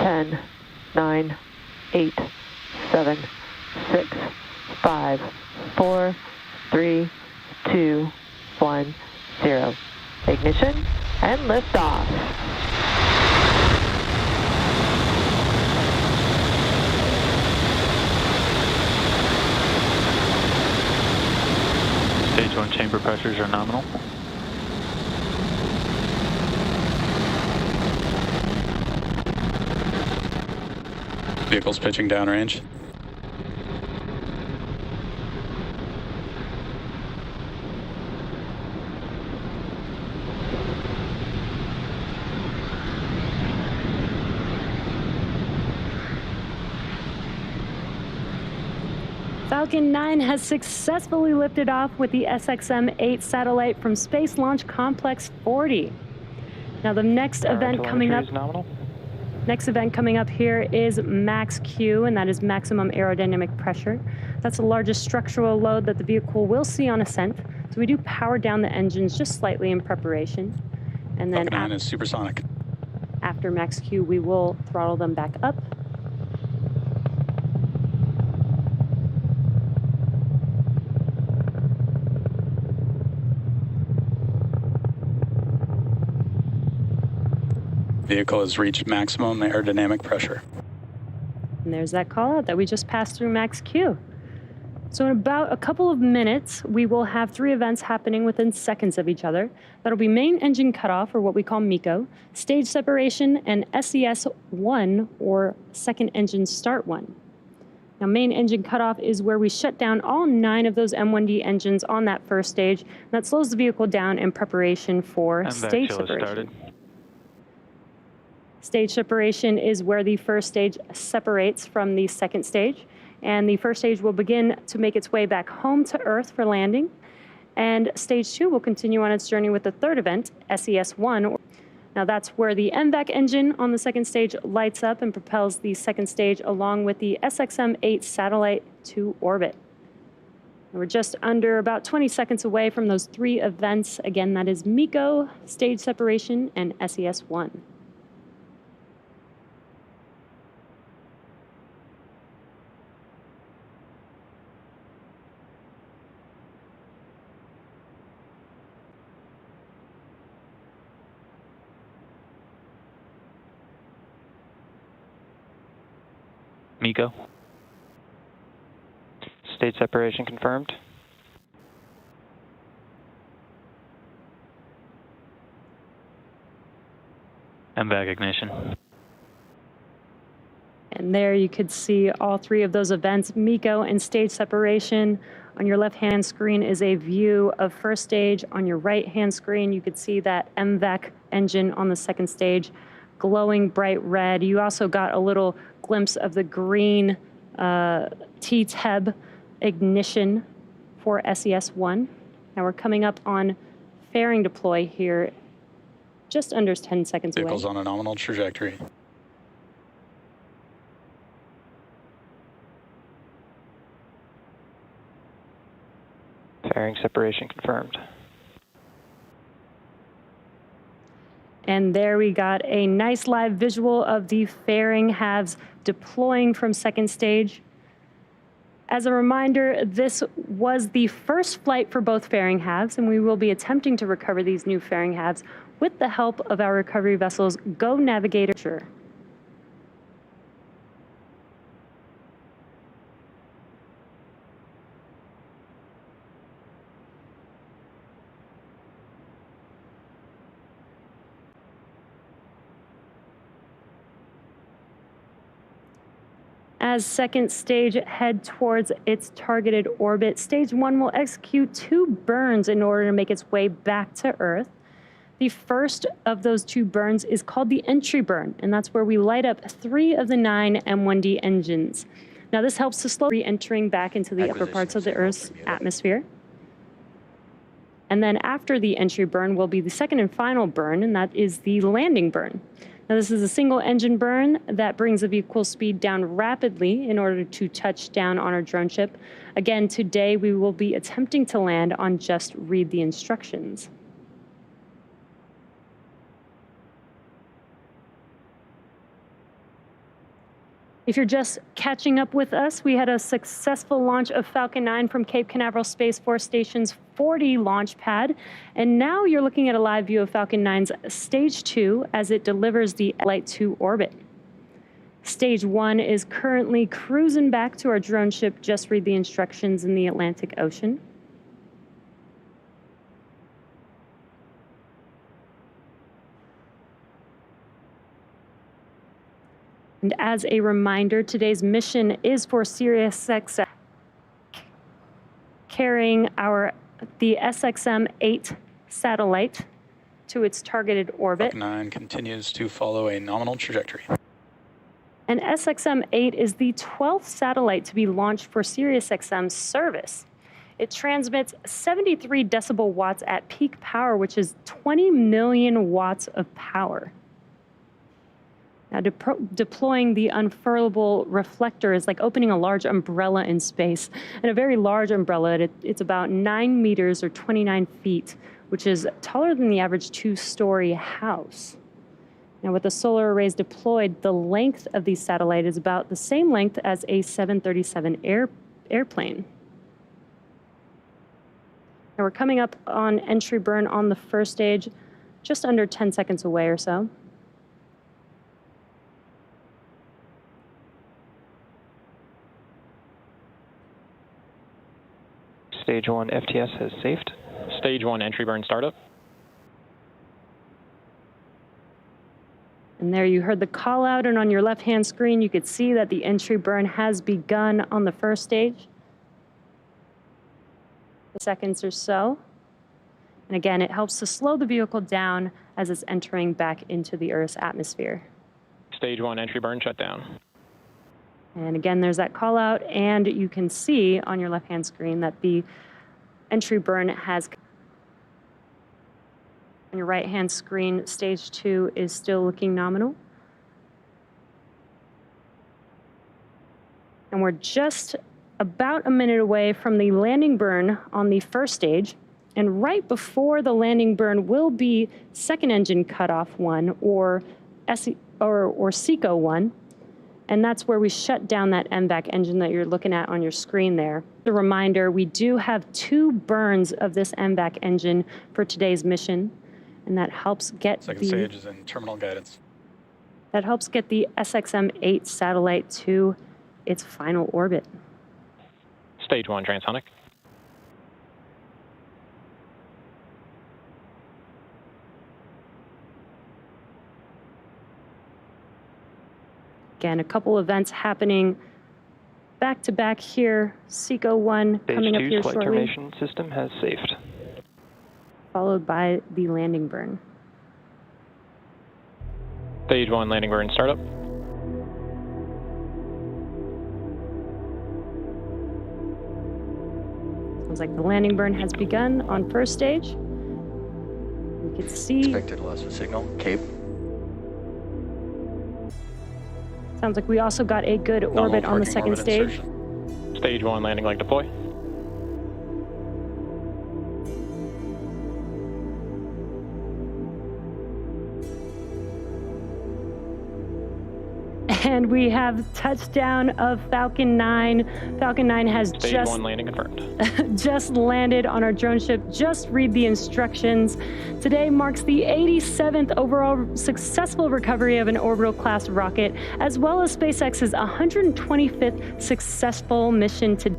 10, 9, 8, 7, 6, 5, 4, 3, 2, 1, 0. Ignition and liftoff. Stage 1 chamber pressures are nominal. Vehicle's pitching downrange. Falcon 9 has successfully lifted off with the SXM-8 satellite from Space Launch Complex 40. Now the next event coming up here is Max Q, and that is maximum aerodynamic pressure. That's the largest structural load that the vehicle will see on ascent. So we do power down the engines just slightly in preparation. And then Falcon 9 is supersonic. After Max Q, we will throttle them back up. Vehicle has reached maximum aerodynamic pressure. And there's that call out that we just passed through Max Q. So in about a couple of minutes, we will have 3 events happening within seconds of each other. That'll be main engine cutoff, or what we call MECO, stage separation, and SES-1, or second engine start 1. Now main engine cutoff is where we shut down all 9 of those M1D engines on that first stage. And that slows the vehicle down in preparation for stage separation. Stage separation is where the first stage separates from the second stage, and the first stage will begin to make its way back home to Earth for landing, and stage 2 will continue on its journey with the third event, SES-1. Now that's where the MVAC engine on the second stage lights up and propels the second stage along with the SXM-8 satellite to orbit. And we're just under about 20 seconds away from those 3 events. Again, that is MECO, stage separation, and SES-1. MECO. Stage separation confirmed. MVAC ignition. And there you could see all 3 of those events, MECO and stage separation. On your left-hand screen is a view of first stage. On your right-hand screen, you could see that MVAC engine on the second stage, glowing bright red. You also got a little glimpse of the green T-TEB ignition for SES-1. Now we're coming up on fairing deploy here, just under 10 seconds away. Vehicle's on a nominal trajectory. Fairing separation confirmed. And there we got a nice live visual of the fairing halves deploying from second stage. As a reminder, this was the first flight for both fairing halves, and we will be attempting to recover these new fairing halves with the help of our recovery vessel's Go Navigator. As second stage head towards its targeted orbit, stage 1 will execute 2 burns in order to make its way back to Earth. The first of those 2 burns is called the entry burn, and that's where we light up 3 of the 9 M1D engines. Now this helps to slow re-entering back into the upper parts of the Earth's atmosphere. And then after the entry burn will be the second and final burn, and that is the landing burn. Now this is a single engine burn that brings the vehicle speed down rapidly in order to touch down on our drone ship. Again, today we will be attempting to land on just read the instructions. If you're just catching up with us, we had a successful launch of Falcon 9 from Cape Canaveral Space Force Station's 40 launch pad. And now you're looking at a live view of Falcon 9's Stage 2 as it delivers the Light 2 orbit. Stage 1 is currently cruising back to our drone ship, Just Read the Instructions, in the Atlantic Ocean. And as a reminder, today's mission is for Sirius XM, carrying the SXM-8 satellite to its targeted orbit. Falcon 9 continues to follow a nominal trajectory. And SXM-8 is the 12th satellite to be launched for Sirius XM service. It transmits 73 decibel watts at peak power, which is 20 million watts of power. Now, deploying the unfurlable reflector is like opening a large umbrella in space. And a very large umbrella, it's about 9 meters or 29 feet, which is taller than the average 2-story house. Now, with the solar arrays deployed, the length of these satellites is about the same length as a 737 airplane. Now, we're coming up on entry burn on the first stage, just under 10 seconds away or so. Stage 1 FTS has safed. Stage 1 entry burn startup. And there you heard the call out, and on your left-hand screen, you could see that the entry burn has begun on the first stage. Seconds or so. And again, it helps to slow the vehicle down as it's entering back into the Earth's atmosphere. Stage 1 entry burn shut down. And again, there's that call out, and you can see on your left-hand screen that the entry burn has. On your right-hand screen, stage 2 is still looking nominal. And we're just about a minute away from the landing burn on the first stage. And right before the landing burn will be second engine cutoff 1 or SECO 1. And that's where we shut down that MVAC engine that you're looking at on your screen there. A reminder, we do have 2 burns of this MVAC engine for today's mission. And that helps get Second stage is in terminal guidance. That helps get the SXM-8 satellite to its final orbit. Stage 1 transonic. Again, a couple events happening back to back here. SECO 1 coming up here Stage 2 flight shortly, termination system has safed. followed by the landing burn. Stage 1 landing burn startup. Sounds like the landing burn has begun on first stage. You can see. Expected loss of signal, Cape. Sounds like we also got a good orbit on the second stage. Stage 1 landing leg deploy. And we have touchdown of Falcon 9. Falcon 9 has Stage 1 landing confirmed. just landed on our drone ship. Just read the instructions. Today marks the 87th overall successful recovery of an orbital class rocket, as well as SpaceX's 125th successful mission to